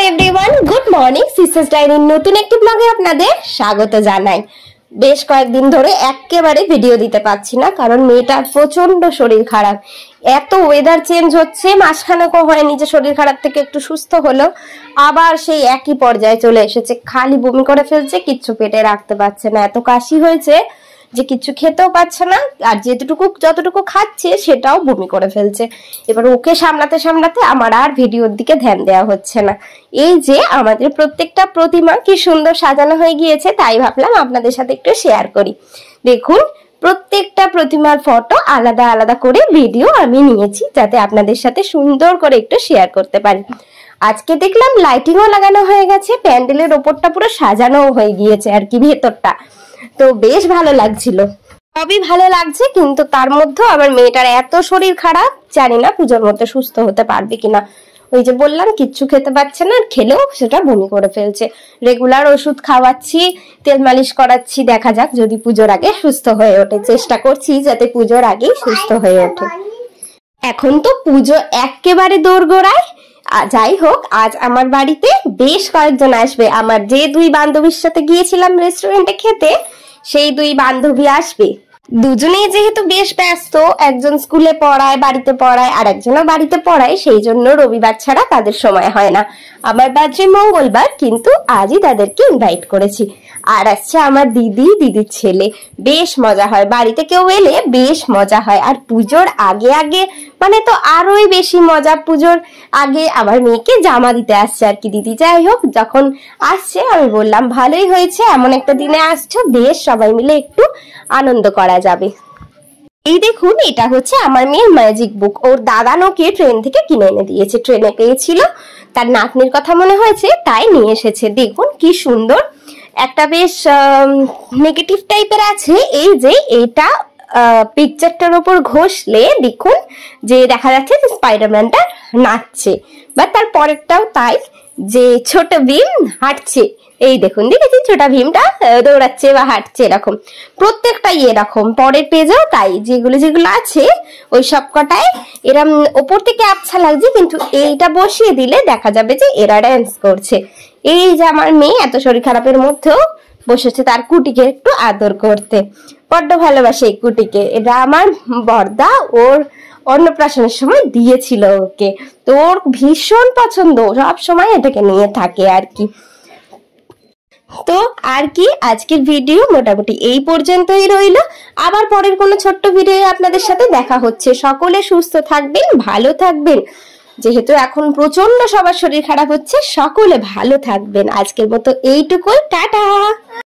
Everyone, good morning. Sisters ডায়েরির নতুন একটি ব্লগে আপনাদের স্বাগত জানাই। বেশ কয়েকদিন ধরে একেবারে ভিডিও দিতে পারছি না, কারণ মেয়েটার প্রচন্ড শরীর খারাপ। এত ওয়েদার চেঞ্জ হচ্ছে, মাসখানেকও হয়নি যে শরীর খারাপ থেকে একটু সুস্থ হলো, আবার সেই একই পর্যায়ে চলে এসেছে। খালি বমি করে ফেলছে, কিচ্ছু পেটে রাখতে পারছে না, এত কাশি হয়েছে যে কিছু খেতেও পাচ্ছে না, আর যতটুকু খাচ্ছে সেটাও বমি করে ফেলছে। এবার ওকে সামলাতে সামলাতে আমার আর ভিডিওর দিকে ধ্যান দেওয়া হচ্ছে না। এই যে আমাদের প্রত্যেকটা প্রতিমা কি সুন্দর সাজানো হয়ে গিয়েছে, তাই ভাবলাম আপনাদের সাথে একটু শেয়ার করি। দেখুন, প্রত্যেকটা প্রতিমার ফটো আলাদা আলাদা করে ভিডিও আমি নিয়েছি, যাতে আপনাদের সাথে সুন্দর করে একটু শেয়ার করতে পারি। আজকে দেখলাম লাইটিংও লাগানো হয়ে গেছে, প্যান্ডেলের ওপরটা পুরো সাজানো হয়ে গিয়েছে আর কি, ভেতরটা তো বেশ ভালো লাগছিল। সবই ভালো লাগছে, কিন্তু তার মধ্যে আবার মেয়েটার এত শরীর খারাপ, জানি না পুজোর মধ্যে সুস্থ হতে পারবে কিনা। ওই যে বললাম, কিচ্ছু খেতে পারছে না, খেলেও সেটা বমি করে ফেলছে। রেগুলার ওষুধ খাওয়াচ্ছি, তেল মালিশ করাচ্ছি, দেখা যাক যদি পুজোর আগে সুস্থ হয়ে ওঠে। চেষ্টা করছি যাতে পুজোর আগেই সুস্থ হয়ে ওঠে। এখন তো পুজো একেবারে দোরগোড়ায়। যাই হোক, আজ আমার বাড়িতে বেশ কয়েকজন আসবে। আমার যে দুই বান্ধবীর সাথে গিয়েছিলাম রেস্টুরেন্টে খেতে, সেই দুই বান্ধবী আসবে। দুজনেই যেহেতু বেশ ব্যস্ত, একজন স্কুলে পড়ায়, বাড়িতে পড়ায়, আর একজনও বাড়িতে পড়ায়, সেই জন্য রবিবার ছাড়া তাদের সময় হয় না। আমার বার্থডে মঙ্গলবার, কিন্তু আজই তাদেরকে ইনভাইট করেছি। আর আসছে আমার দিদির ছেলে। বেশ মজা হয়, বাড়িতে কেউ এলে বেশ মজা হয়। আর পুজোর আগে আগে মানে তো আরোই বেশি মজা। পুজোর আগে আমার মেয়েকে জামা দিতে আসছে আর কি দিদি। যাই হোক, যখন আসছে আমি বললাম ভালোই হয়েছে, এমন একটা দিনে আসছো, বেশ সবাই মিলে একটু আনন্দ করা যাবে। এই দেখুন, এটা হচ্ছে আমার মেয়ের ম্যাজিক বুক। ওর দাদা ওকে ট্রেন থেকে কিনে এনে দিয়েছে, ট্রেনে পেয়েছিল, তার নাতনির কথা মনে হয়েছে তাই নিয়ে এসেছে। দেখুন কি সুন্দর, একটা বেশ নেগেটিভ টাইপের আছে। এই যে এইটা পিকচারটার উপর ঘষলে দেখুন যে দেখা যাচ্ছে যে স্পাইডারম্যানটা নাচছে, বা তার পরেরটাও তাই, যে ছোট ভীম হাঁটছে। এই দেখুন, দেখেছি ছোট ভীমটা দৌড়াচ্ছে বা হাঁটছে, এরকম প্রত্যেকটাই এরকম। পরের পেজেও তাই, যেগুলো আছে ওই সব কটায় এরম ওপর থেকে আবছা লাগছে, কিন্তু এইটা বসিয়ে দিলে দেখা যাবে যে এরা ড্যান্স করছে। এই যে আমার মেয়ে এত শরীর খারাপের মধ্যেও বসেছে তার কুটিকে একটু আদর করতে। বড্ড ভালোবাসে এই কুটিকে। এটা আমার বর্দা ওর অন্নপ্রাশনের সময় দিয়েছিল ওকে, তো ওর ভীষণ পছন্দ, সব সময় এটাকে নিয়ে থাকে আর কি। তো আর কি, আজকের ভিডিও মোটামুটি এই পর্যন্তই রইল। আবার পরের কোনো ছোট্ট ভিডিও আপনাদের সাথে দেখা হচ্ছে। সকলে সুস্থ থাকবেন, ভালো থাকবেন। যেহেতু এখন প্রচন্ড সবার শরীর খারাপ হচ্ছে, সকলে ভালো থাকবেন। আজকের মতো এইটুকুই, টাটা।